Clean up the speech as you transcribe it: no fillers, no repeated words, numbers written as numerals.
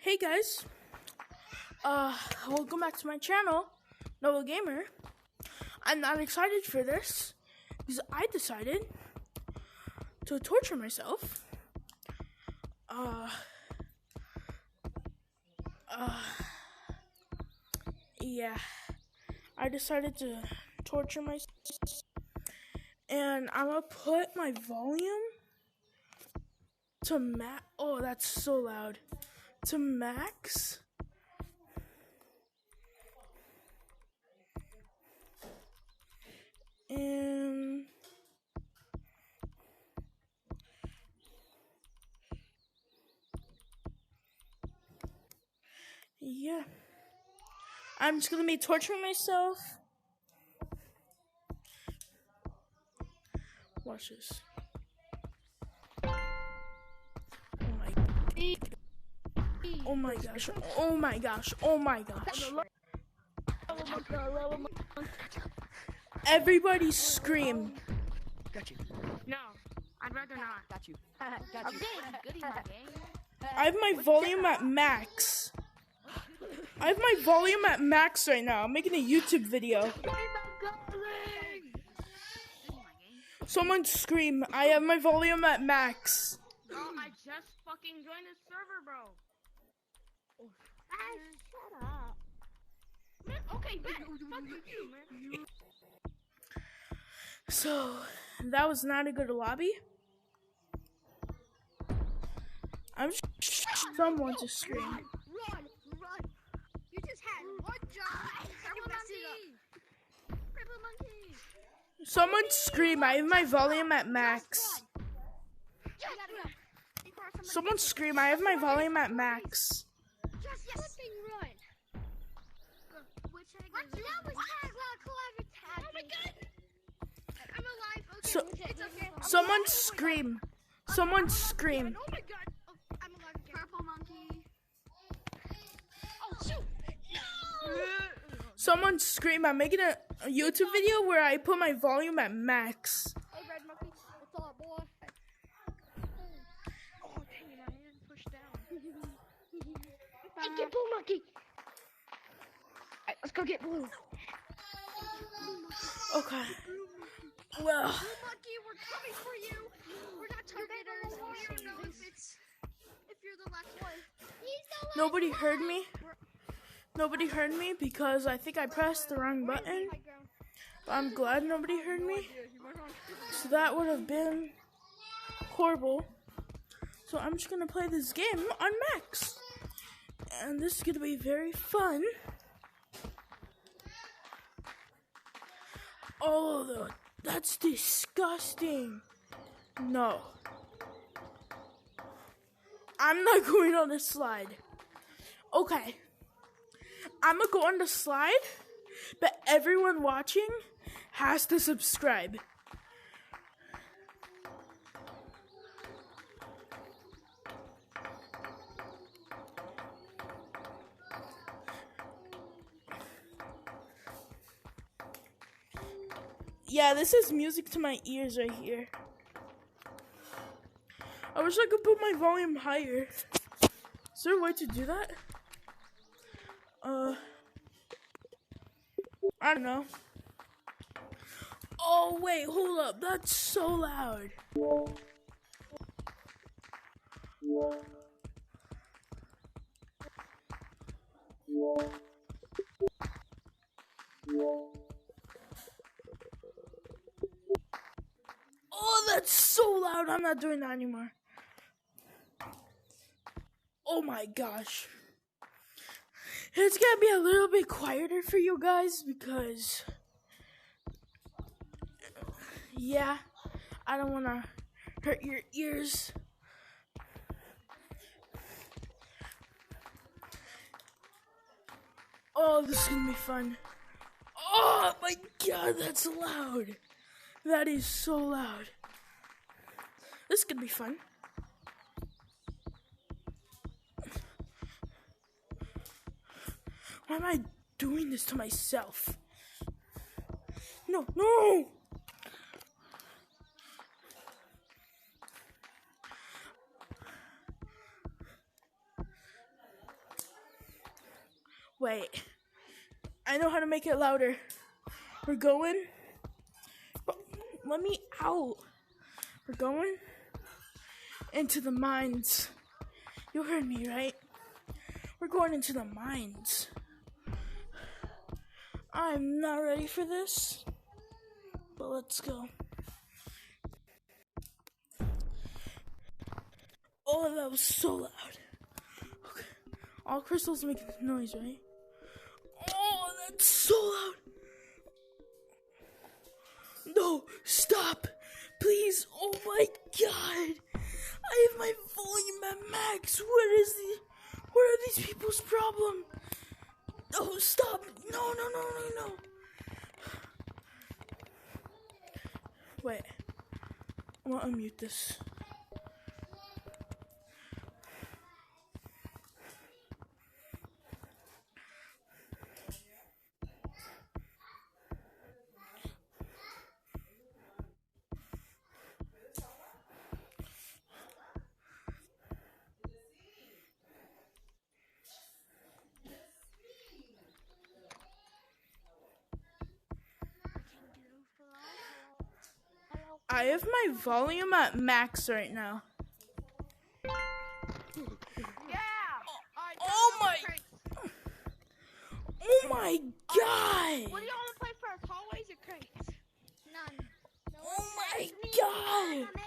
Hey guys, welcome back to my channel, Noah Gamer. I'm not excited for this because I decided to torture myself. Yeah, I decided to torture myself, and I'm gonna put my volume to max. Oh, that's so loud. To max. And yeah, I'm just gonna be torturing myself. Watch this. Oh my gosh. Oh my gosh. Oh my gosh. Everybody scream. Got you. No, I'd rather not. Got you. Got you. I have my volume at max. I have my volume at max right now. I'm making a YouTube video. Someone scream. I have my volume at max. Bro, I just fucking joined the server, bro. Shut up. Man, okay, man. Fuck you, man. So, that was not a good lobby. I'm just someone to scream. Run! You just had one job. Purple monkey. Purple monkey. Someone scream. I have my volume at max. Someone scream. I have my volume at max. Just flipping run. Which egg What? is it? That was tag clever tag. Oh my god! I'm alive. Okay, So- it's okay. I'm Someone alive. scream. Someone scream. Oh my god! Oh, I'm alive again. Purple monkey. Oh shoot! No! Someone scream. I'm making a YouTube video where I put my volume at max. Hey, red monkey. What's up, boy? Oh, dang it, I didn't push down. Hey, get blue monkey. Alright, let's go get blue. Okay. Well, Blue monkey, we're coming for you. We're not targeters. We don't know if you're the last one. He's the last nobody one. heard me. Nobody heard me because I think I pressed the wrong button. But I'm glad nobody heard me. So that would have been horrible. So I'm just gonna play this game on max. And this is gonna be very fun. Oh, that's disgusting. No. I'm not going on the slide. Okay. I'm gonna go on the slide, but everyone watching has to subscribe. Yeah, this is music to my ears right here. I wish I could put my volume higher. Is there a way to do that? I don't know. Oh, wait, hold up. That's so loud. Oh, that's so loud. I'm not doing that anymore. Oh my gosh. It's gonna be a little bit quieter for you guys because, yeah, I don't want to hurt your ears. Oh, this is gonna be fun. Oh my god, that's loud. That is so loud. This is gonna be fun. Why am I doing this to myself? No, no! Wait. I know how to make it louder. We're going. Let me out. We're going into the mines. You heard me, right? We're going into the mines. I'm not ready for this, but let's go. Oh, that was so loud. Okay. All crystals make noise, right? Oh, that's so loud. No, stop. Please. Oh my god. I have my volume at max. What are these people's problem? Oh, stop. No. Wait. I'm gonna unmute this. I have my volume at max right now. Oh my god! What do y'all want to play first? Hallways or crates? None. Oh my god!